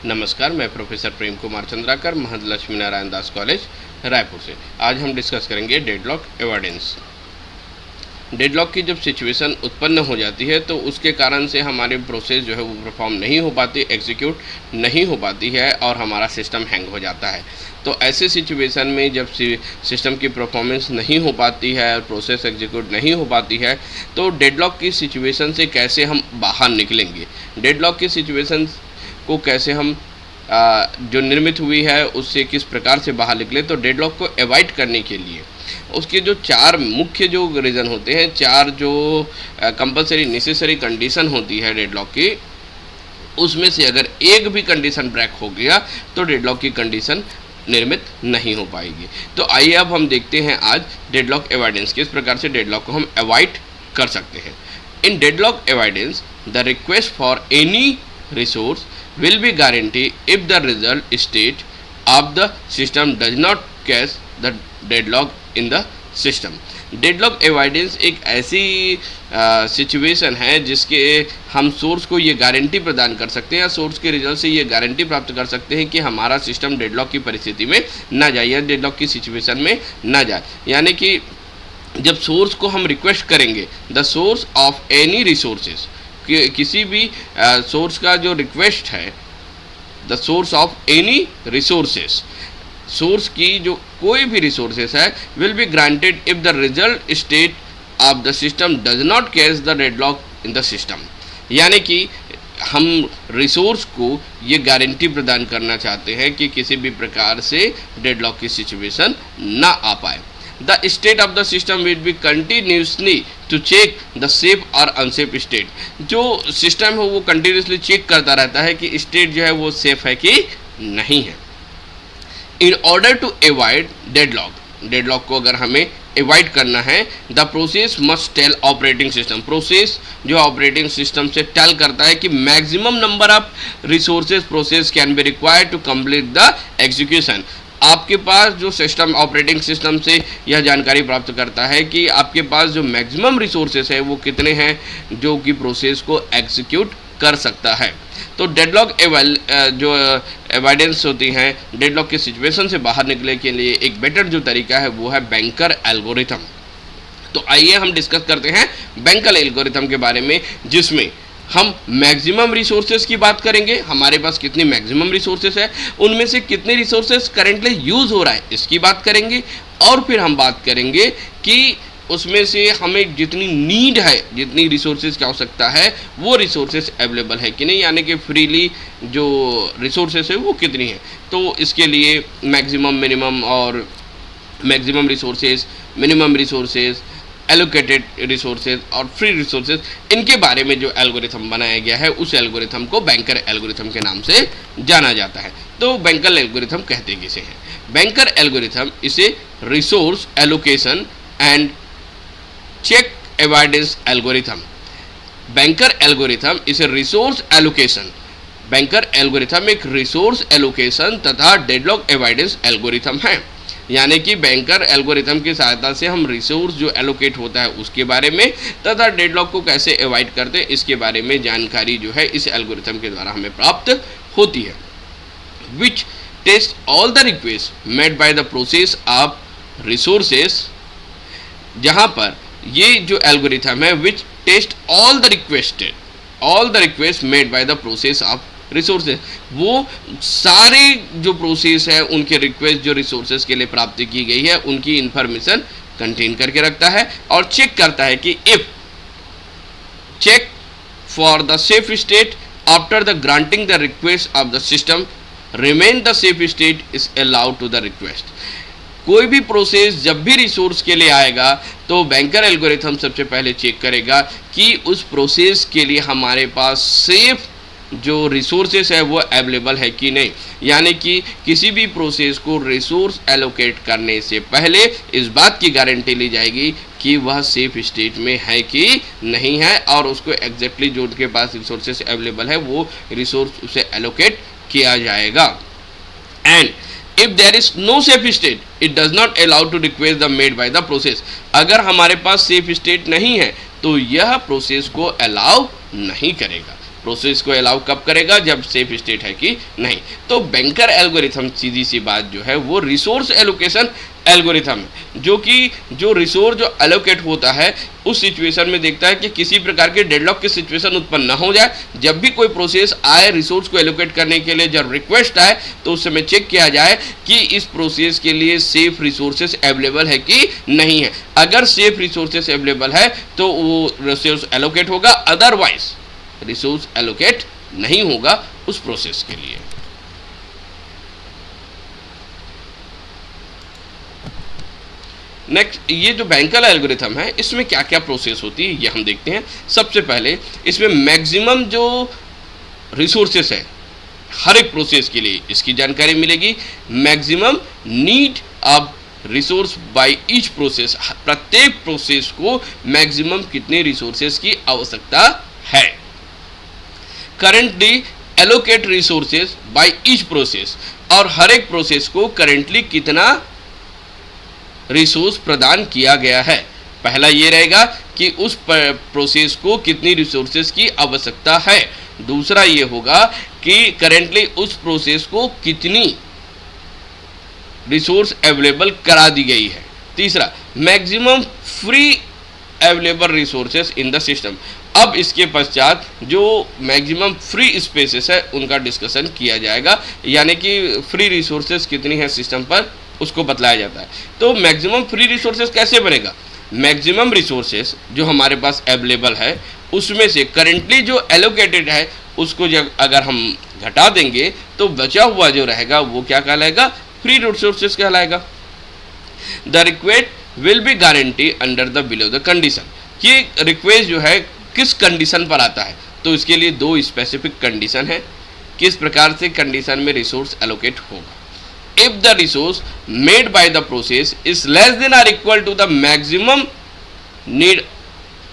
नमस्कार, मैं प्रोफेसर प्रेम कुमार चंद्राकर, महंत लक्ष्मी नारायण दास कॉलेज रायपुर से। आज हम डिस्कस करेंगे डेडलॉक एवॉइडेंस। डेडलॉक की जब सिचुएशन उत्पन्न हो जाती है तो उसके कारण से हमारी प्रोसेस जो है वो परफॉर्म नहीं हो पाती, एग्जीक्यूट नहीं हो पाती है और हमारा सिस्टम हैंग हो जाता है। तो ऐसे सिचुएशन में जब सिस्टम की परफॉर्मेंस नहीं हो पाती है और प्रोसेस एग्जीक्यूट नहीं हो पाती है तो डेडलॉक की सिचुएशन से कैसे हम बाहर निकलेंगे, डेडलॉक की सिचुएशन को कैसे हम जो निर्मित हुई है उससे किस प्रकार से बाहर निकले। तो डेडलॉक को अवॉइड करने के लिए उसके जो चार मुख्य जो रीज़न होते हैं, चार जो कंपलसरी नेसेसरी कंडीशन होती है डेडलॉक की, उसमें से अगर एक भी कंडीशन ब्रेक हो गया तो डेडलॉक की कंडीशन निर्मित नहीं हो पाएगी। तो आइए अब हम देखते हैं आज डेडलॉक अवॉइडेंस किस प्रकार से डेडलॉक को हम अवॉइड कर सकते हैं। In deadlock avoidance the request for any resource will be guaranteed if the result state of the system does not catch the deadlock in the system। Deadlock avoidance एक ऐसी सिचुएशन है जिसके हम सोर्स को ये गारंटी प्रदान कर सकते हैं या सोर्स के रिजल्ट से ये गारंटी प्राप्त कर सकते हैं कि हमारा सिस्टम डेडलॉक की परिस्थिति में ना जाए या डेडलॉक की सिचुएशन में ना जाए। यानी कि जब सोर्स को हम रिक्वेस्ट करेंगे, the source of any resources, किसी भी सोर्स का जो रिक्वेस्ट है, the source of any resources, source की जो कोई भी रिसोर्सेस है, will be granted if the result state of the system does not catch the deadlock in the system. यानी कि हम रिसोर्स को ये गारंटी प्रदान करना चाहते हैं कि किसी भी प्रकार से डेडलॉक की सिचुएशन ना आ पाए। The state of the system will be continuously to check the safe और unsafe state। जो सिस्टम है वो कंटिन्यूसली चेक करता रहता है कि स्टेट जो है वो सेफ है कि नहीं है। In order to avoid deadlock, deadlock को अगर हमें अवॉइड करना है, the process must tell operating system, process जो ऑपरेटिंग सिस्टम से टेल करता है कि maximum number of resources process can be required to complete the execution. आपके पास जो सिस्टम ऑपरेटिंग सिस्टम से यह जानकारी प्राप्त करता है कि आपके पास जो मैक्सिमम रिसोर्सेस है वो कितने हैं जो कि प्रोसेस को एग्जीक्यूट कर सकता है। तो डेडलॉक जो एवॉइडेंस होती हैं, डेडलॉक के सिचुएशन से बाहर निकलने के लिए एक बेटर जो तरीका है वो है बैंकर एल्गोरिथम। तो आइए हम डिस्कस करते हैं बैंकर एल्गोरिथम के बारे में, जिसमें हम मैक्सिमम रिसोर्सेज की बात करेंगे, हमारे पास कितनी मैक्सिमम रिसोर्सेज है, उनमें से कितने रिसोर्सेज करेंटली यूज़ हो रहा है इसकी बात करेंगे, और फिर हम बात करेंगे कि उसमें से हमें जितनी नीड है, जितनी रिसोर्सेज की आवश्यकता है वो रिसोर्सेज अवेलेबल है कि नहीं, यानी कि फ्रीली जो रिसोर्सेज है वो कितनी है। तो इसके लिए मैक्सिमम, मिनिमम और maximum resources, minimum resources, allocated resources और फ्री रिसोर्सेज, इनके बारे में जो एल्गोरिथम बनाया गया है उस एल्गोरिथम को बैंकर एल्गोरिथम के नाम से जाना जाता है। तो बैंकर एल्गोरिथम कहते किसे हैं? बैंकर एल्गोरिथम इसे resource allocation and check avoidance algorithm. Banker algorithm इसे रिसोर्स एलोकेशन, बैंकर एल्गोरिथम एक रिसोर्स एलोकेशन तथा डेडलॉक अवॉइडेंस एल्गोरिथम है। यानी कि बैंकर एल्गोरिथम की सहायता से हम रिसोर्स जो एलोकेट होता है उसके बारे में तथा डेडलॉक को कैसे अवॉइड करते हैं इसके बारे में जानकारी जो है इस एल्गोरिथम के द्वारा हमें प्राप्त होती है। Which test all the request made by the process of resources, जहाँ पर ये जो एल्गोरिथम है which test all the request made by the process of resources, वो सारे जो प्रोसेस है उनके रिक्वेस्ट जो रिसोर्सेज के लिए प्राप्त की गई है उनकी इंफॉर्मेशन कंटेन करके रखता है और चेक करता है कि if check for the safe state after the granting the request of the system remain the safe state is allowed to the request. कोई भी प्रोसेस जब भी रिसोर्स के लिए आएगा तो बैंकर एल्गोरिथम सबसे पहले चेक करेगा कि उस प्रोसेस के लिए हमारे पास सेफ जो रिसोर्सेस है वो अवेलेबल है कि नहीं। यानी कि किसी भी प्रोसेस को रिसोर्स एलोकेट करने से पहले इस बात की गारंटी ली जाएगी कि वह सेफ स्टेट में है कि नहीं है और उसको एग्जैक्टली जो उनके पास रिसोर्सेस अवेलेबल है वो रिसोर्स उसे एलोकेट किया जाएगा। And if there is no safe state it does not allow to request the made by the process. अगर हमारे पास सेफ स्टेट नहीं है तो यह प्रोसेस को अलाउ नहीं करेगा। प्रोसेस को अलाउ कब करेगा, जब सेफ स्टेट है कि नहीं। तो बैंकर एल्गोरिथम सीधी सी बात जो है वो रिसोर्स एलोकेशन एल्गोरिथम है, जो कि जो रिसोर्स जो एलोकेट होता है उस सिचुएशन में देखता है कि किसी प्रकार के डेडलॉक की सिचुएशन उत्पन्न ना हो जाए। जब भी कोई प्रोसेस आए रिसोर्स को एलोकेट करने के लिए, जब रिक्वेस्ट आए तो उस समय चेक किया जाए कि इस प्रोसेस के लिए सेफ रिसोर्सेज अवेलेबल है कि नहीं है। अगर सेफ रिसोर्सेज अवेलेबल है तो वो रिसोर्स एलोकेट होगा, अदरवाइज रिसोर्स एलोकेट नहीं होगा उस प्रोसेस के लिए। नेक्स्ट, ये जो बैंकर एल्गोरिथम है इसमें क्या क्या प्रोसेस होती है ये हम देखते हैं। सबसे पहले इसमें मैक्सिमम जो रिसोर्सेस है हर एक प्रोसेस के लिए इसकी जानकारी मिलेगी। Maximum need of resource by each process, प्रत्येक प्रोसेस को मैक्सिमम कितने रिसोर्सेस की आवश्यकता है। Currently allocate resources by each process, और हर एक प्रोसेस को करंटली कितना रिसोर्स प्रदान किया गया है। पहला ये रहेगा कि उस प्रोसेस को कितनी रिसोर्सेज की आवश्यकता है। दूसरा ये होगा कि करेंटली उस प्रोसेस को कितनी रिसोर्स अवेलेबल करा दी गई है। तीसरा, maximum free available resources in the system. अब इसके पश्चात जो मैक्सिमम फ्री स्पेसेस है उनका डिस्कशन किया जाएगा, यानी कि फ्री रिसोर्सेज कितनी है सिस्टम पर उसको बतलाया जाता है। तो मैक्सिमम फ्री रिसोर्सेज कैसे बनेगा, मैक्सिमम रिसोर्सेज जो हमारे पास अवेलेबल है उसमें से करेंटली जो एलोकेटेड है उसको जब अगर हम घटा देंगे तो बचा हुआ जो रहेगा वो क्या कहलाएगा, फ्री रिसोर्सेज कहलाएगा। The request will be guarantee under the below the condition. ये रिक्वेस्ट जो है किस कंडीशन पर आता है, तो इसके लिए दो स्पेसिफिक कंडीशन है किस प्रकार से कंडीशन में रिसोर्स एलोकेट होगा। If the resource made by the process is less than or equal to the maximum need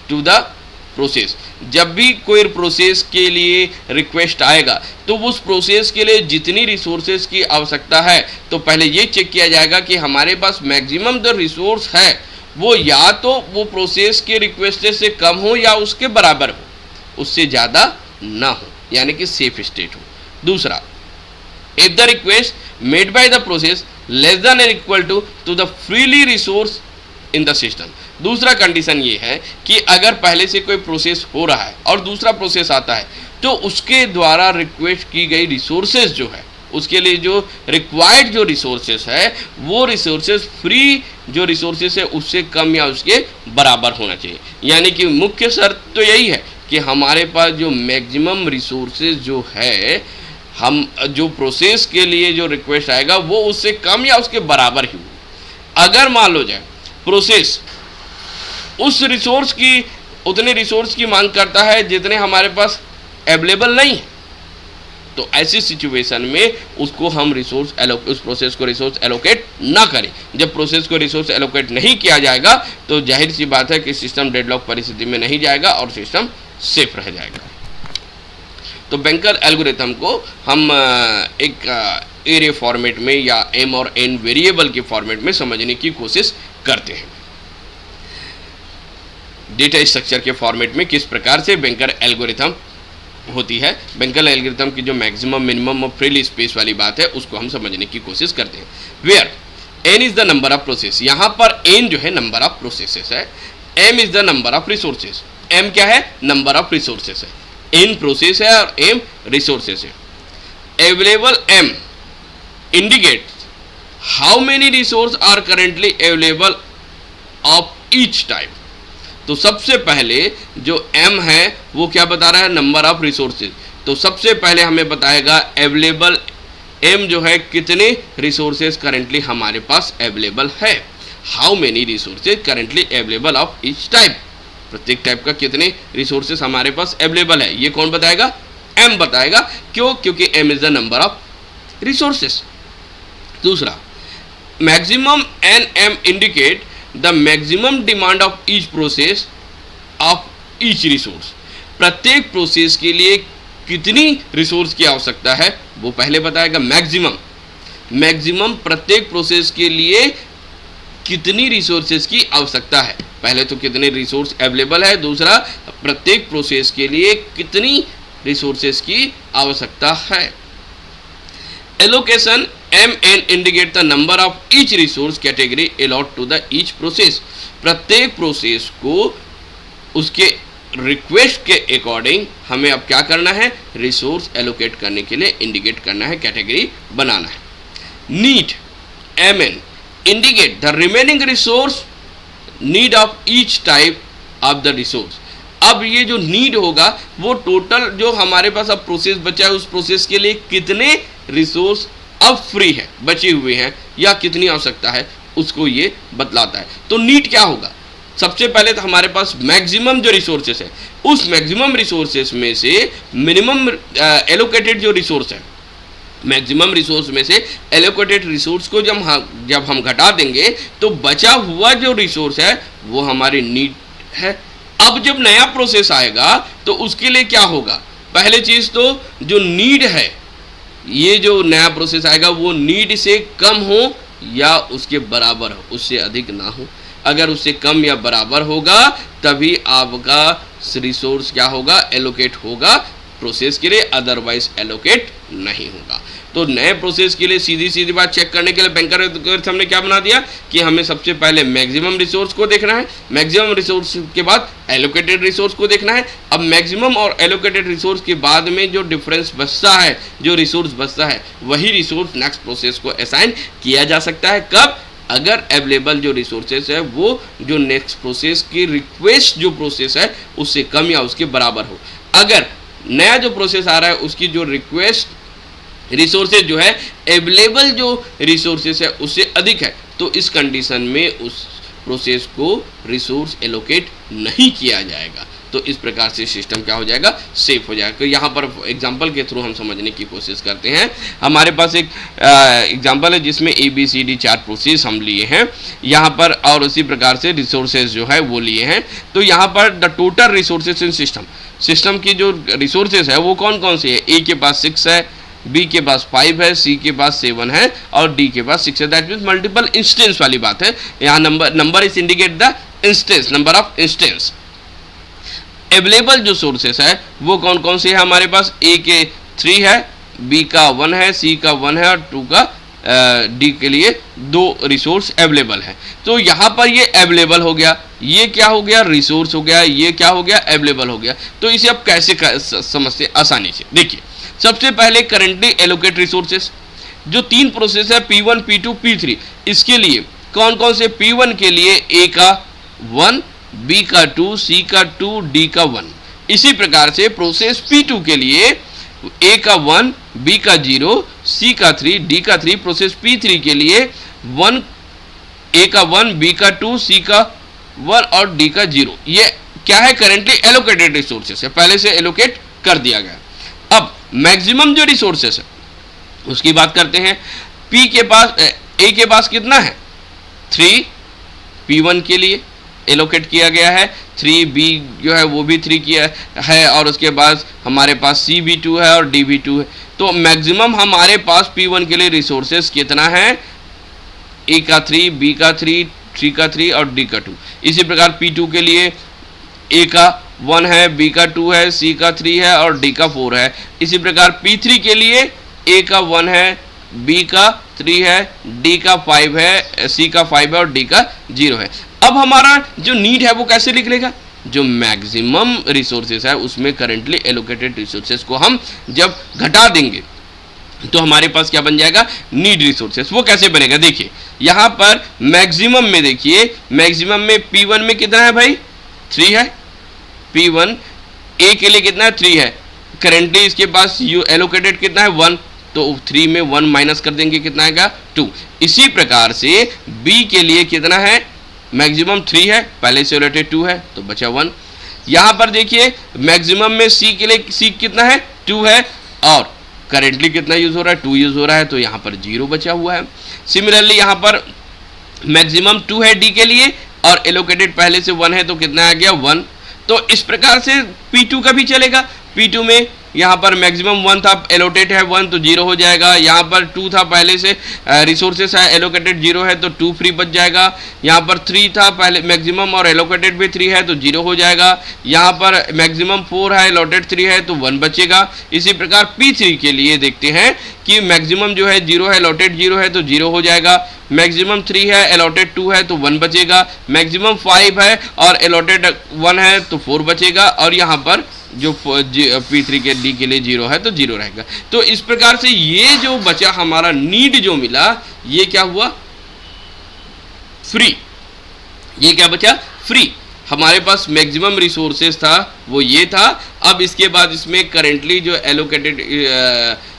to the process, जब भी कोई प्रोसेस के लिए रिक्वेस्ट आएगा तो उस प्रोसेस के लिए जितनी रिसोर्सेज की आवश्यकता है तो पहले ये चेक किया जाएगा कि हमारे पास मैक्सिमम जो रिसोर्स है वो या तो वो प्रोसेस के रिक्वेस्ट से कम हो या उसके बराबर हो, उससे ज़्यादा ना हो, यानी कि सेफ स्टेट हो। दूसरा, if the request made by the process less than or equal to the freely resource in the system। दूसरा कंडीशन ये है कि अगर पहले से कोई प्रोसेस हो रहा है और दूसरा प्रोसेस आता है तो उसके द्वारा रिक्वेस्ट की गई रिसोर्सेज जो है उसके लिए जो रिक्वायर्ड जो रिसोर्सेज है वो रिसोर्सेज फ्री जो रिसोर्सेज है उससे कम या उसके बराबर होना चाहिए। यानी कि मुख्य शर्त तो यही है कि हमारे पास जो मैक्सिमम रिसोर्सेज जो है हम जो प्रोसेस के लिए जो रिक्वेस्ट आएगा वो उससे कम या उसके बराबर ही हो। अगर मान लो जाए प्रोसेस उस रिसोर्स की उतने रिसोर्स की मांग करता है जितने हमारे पास अवेलेबल नहीं है, तो ऐसी सिचुएशन में उसको हम उस प्रोसेस को रिसोर्स एलोकेट ना करें। जब प्रोसेस को रिसोर्स एलोकेट नहीं किया जाएगा तो जाहिर सी बात है कि सिस्टम डेडलॉक परिस्थिति में नहीं जाएगा और सिस्टम सेफ रह जाएगा। तो बैंकर एल्गोरिथम को हम एक एरे फॉर्मेट में या एम और एन वेरिएबल के फॉर्मेट में समझने की कोशिश करते हैं। डेटा स्ट्रक्चर के फॉर्मेट में किस प्रकार से बैंकर एल्गोरिथम होती है, बैंकर एल्गोरिथम की जो मैक्सिमम मिनिमम और फ्री स्पेस वाली बात है उसको हम समझने की कोशिश करते हैं। Where N is the number of process, यहाँ पर एन जो है नंबर ऑफ प्रोसेसेस है, M is the number of resources. M क्या है, नंबर ऑफ रिसोर्सेस है, एन प्रोसेस है और एम रिसोर्सेस है। Available M indicates how many resource are currently available of each type. तो सबसे पहले जो m है वो क्या बता रहा है, नंबर ऑफ रिसोर्सेज। तो सबसे पहले हमें बताएगा अवेलेबल m जो है कितने रिसोर्सेज करेंटली हमारे पास अवेलेबल है। How many resources currently available of each type, प्रत्येक टाइप का कितने रिसोर्सेज हमारे पास अवेलेबल है ये कौन बताएगा, m बताएगा। क्यों, क्योंकि m is the number of resources. दूसरा, maximum n m indicate the maximum demand of each process of each resource. प्रत्येक प्रोसेस के लिए कितनी रिसोर्स की आवश्यकता है वो पहले बताएगा। मैक्सिमम प्रत्येक प्रोसेस के लिए कितनी रिसोर्सेज की आवश्यकता है, पहले तो कितने रिसोर्स अवेलेबल है, दूसरा प्रत्येक प्रोसेस के लिए कितनी रिसोर्सेज की आवश्यकता है। Allocation MN indicate the number of each resource category allot to the each process. प्रत्येक प्रोसेस को उसके रिक्वेस्ट के अकॉर्डिंग हमें अब क्या करना है, रिसोर्स एलोकेट करने के लिए इंडिकेट करना है, कैटेगरी बनाना है। Need MN indicate the remaining resource need of each type of the resource. अब ये जो नीड होगा वो टोटल जो हमारे पास अब प्रोसेस बचा है उस प्रोसेस के लिए कितने रिसोर्स अब फ्री है, बचे हुए हैं, या कितनी आवश्यकता है उसको ये बतलाता है। तो नीड क्या होगा, सबसे पहले तो हमारे पास मैक्सिमम जो रिसोर्सेस है उस मैक्सिमम रिसोर्सेस में से मिनिमम एलोकेटेड जो रिसोर्स है, मैक्सिमम रिसोर्स में से एलोकेटेड रिसोर्स को जब हम घटा देंगे तो बचा हुआ जो रिसोर्स है वो हमारी नीड है। अब जब नया प्रोसेस आएगा तो उसके लिए क्या होगा, पहले चीज तो जो नीड है, ये जो नया प्रोसेस आएगा वो नीड से कम हो या उसके बराबर हो, उससे अधिक ना हो। अगर उससे कम या बराबर होगा तभी आपका रिसोर्स क्या होगा, एलोकेट होगा प्रोसेस के लिए, अदरवाइज एलोकेट नहीं होगा। तो नए प्रोसेस के लिए सीधी सीधी बात चेक करने के लिए बैंकर हमने क्या बना दिया कि हमें सबसे पहले मैक्सिमम रिसोर्स को देखना है, मैक्सिमम रिसोर्स के बाद एलोकेटेड रिसोर्स को देखना है। अब मैक्सिमम और एलोकेटेड रिसोर्स के बाद में जो डिफरेंस बचता है, जो रिसोर्स बचता है, वही रिसोर्स नेक्स्ट प्रोसेस को असाइन किया जा सकता है। कब, अगर अवेलेबल जो रिसोर्सेज है वो जो नेक्स्ट प्रोसेस की रिक्वेस्ट जो प्रोसेस है उससे कम या उसके बराबर हो। अगर नया जो प्रोसेस आ रहा है उसकी जो रिक्वेस्ट रिसोर्सेज जो है अवेलेबल जो रिसोर्सेज है उससे अधिक है, तो इस कंडीशन में उस प्रोसेस को रिसोर्स एलोकेट नहीं किया जाएगा। तो इस प्रकार से सिस्टम क्या हो जाएगा, सेफ हो जाएगा। तो यहाँ पर एग्जांपल के थ्रू हम समझने की कोशिश करते हैं। हमारे पास एक एग्जांपल है जिसमें ABCD 4 प्रोसेस हम लिए हैं यहाँ पर, और उसी प्रकार से रिसोर्सेज जो है वो लिए हैं। तो यहाँ पर the total resources in system की जो रिसोर्सेज है वो कौन कौन से है, A के पास 6 है, B के पास 5 है, C के पास 7 है और D के पास 6 है। दैट मीन्स मल्टीपल इंस्टेंस वाली बात है। यहाँ number is indicate the instance, number of instance. Available जो सोर्सेस है वो कौन कौन से है हमारे पास, A के 3 है, B का 1 है, C का 1 है और 2 का D के लिए 2 रिसोर्स अवेलेबल है। तो यहाँ पर ये अवेलेबल हो गया, ये क्या हो गया, रिसोर्स हो गया, ये क्या हो गया, अवेलेबल हो गया। तो इसे आप कैसे समझते आसानी से, देखिए सबसे पहले करेंटली एलोकेट रिसोर्सेस, जो 3 प्रोसेस है P1, P2, P3, इसके लिए कौन कौन से, P1 के लिए A का 1, B का 2, C का 2, D का 1। इसी प्रकार से प्रोसेस P2 के लिए A का 1, B का 0, C का 3, D का 3। प्रोसेस P3 के लिए A का 1, B का 2, C का 1 और D का 0। ये क्या है, करेंटली एलोकेटेड रिसोर्सेस है, पहले से एलोकेट कर दिया गया। अब मैक्सिमम जो रिसोर्सेस है उसकी बात करते हैं। A के पास कितना है, 3 P1 के लिए एलोकेट किया गया है, 3B जो है वो भी 3 किया है और उसके बाद हमारे पास C भी 2 है और D भी 2 है। तो मैक्सिमम हमारे पास P1 के लिए रिसोर्सेस कितना है, A का 3, B का 3, C का 3 और D का 2। इसी प्रकार P2 के लिए A का 1 है, B का 2 है, C का 3 है और D का 4 है। इसी प्रकार P3 के लिए A का 1 है, B का 3 है, D का 5 है, C का 5 है और D का 0 है। अब हमारा जो नीड है वो कैसे लिख लेगा, जो मैक्सिमम रिसोर्सेस है उसमें करेंटली एलोकेटेड रिसोर्सेस को हम जब घटा देंगे तो हमारे पास क्या बन जाएगा, नीड रिसोर्सेस। वो कैसे बनेगा, देखिए यहाँ पर मैक्सिमम में, देखिए मैक्सिमम में P1 में कितना है भाई, 3 है। P1 A के लिए कितना है, 3 है। करेंटली इसके पास एलोकेटेड कितना है, 1। तो 3 में 1 माइनस कर देंगे, कितना आएगा, 2। इसी प्रकार से B के लिए कितना है, मैक्सिमम 3 है, पहले से एलोकेटेड 2 है तो बचा 1। यहाँ पर देखिए मैक्सिमम में C के लिए, C कितना है, 2 है और करेंटली कितना यूज हो रहा है, 2 यूज हो रहा है, तो यहाँ पर 0 बचा हुआ है। सिमिलरली यहाँ पर मैक्सिमम 2 है D के लिए और एलोकेटेड पहले से 1 है तो कितना आ गया, 1। तो इस प्रकार से P2 का भी चलेगा। P2 में यहाँ पर मैक्सिमम 1 था, एलोटेड है 1 तो 0 हो जाएगा। यहाँ पर 2 था, पहले से रिसोर्सेस है, एलोकेटेड 0 है तो 2 फ्री बच जाएगा। यहाँ पर 3 था, पहले मैक्सिमम और एलोकेटेड भी 3 है तो 0 हो जाएगा। यहाँ पर मैक्सिमम 4 है, एलोटेड 3 है तो 1 बचेगा। इसी प्रकार P3 के लिए देखते हैं कि मैक्सिमम जो है 0 है, एलोटेड 0 है तो 0 हो जाएगा। मैक्सिमम 3 है, एलोटेड 2 है तो 1 बचेगा। मैक्सिमम 5 है और एलोटेड 1 है तो 4 बचेगा। और यहाँ पर जो P3 के डी के लिए 0 है तो 0 रहेगा। तो इस प्रकार से ये जो बचा हमारा नीड जो मिला, ये क्या हुआ? फ्री। ये क्या बचा? फ्री। हमारे पास मैक्सिमम रिसोर्सेज था वो ये था। अब इसके बाद इसमें करेंटली जो एलोकेटेड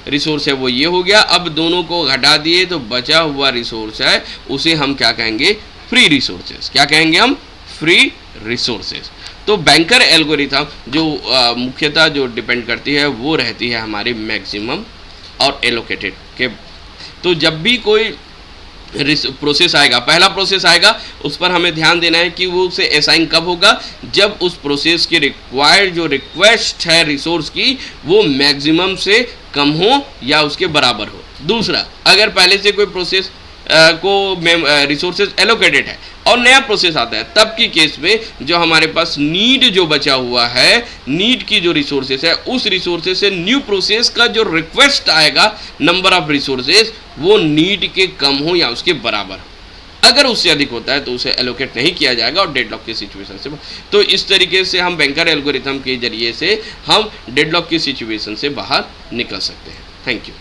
रिसोर्स है वो ये हो गया। अब दोनों को घटा दिए तो बचा हुआ रिसोर्स है उसे हम क्या कहेंगे? Free resources. क्या कहेंगे हम? Free resources. तो बैंकर एल्गोरिथम जो मुख्यतः जो डिपेंड करती है वो रहती है हमारे मैक्सिमम और एलोकेटेड के। तो जब भी कोई प्रोसेस आएगा, पहला प्रोसेस आएगा, उस पर हमें ध्यान देना है कि वो उसे असाइन कब होगा? जब उस प्रोसेस की रिक्वायर्ड जो रिक्वेस्ट है रिसोर्स की वो मैक्सिमम से कम हो या उसके बराबर हो। दूसरा, अगर पहले से कोई प्रोसेस को रिसोर्सेज एलोकेटेड है और नया प्रोसेस आता है, तब की केस में जो हमारे पास नीड जो बचा हुआ है, नीड की जो रिसोर्सेज है, उस रिसोर्सेज से न्यू प्रोसेस का जो रिक्वेस्ट आएगा नंबर ऑफ रिसोर्सेज वो नीड के कम हो या उसके बराबर हो। अगर उससे अधिक होता है तो उसे एलोकेट नहीं किया जाएगा और डेडलॉक की सिचुएशन से। तो इस तरीके से हम बैंकर एल्गोरिथम के जरिए से हम डेडलॉक की सिचुएशन से बाहर निकल सकते हैं। Thank you.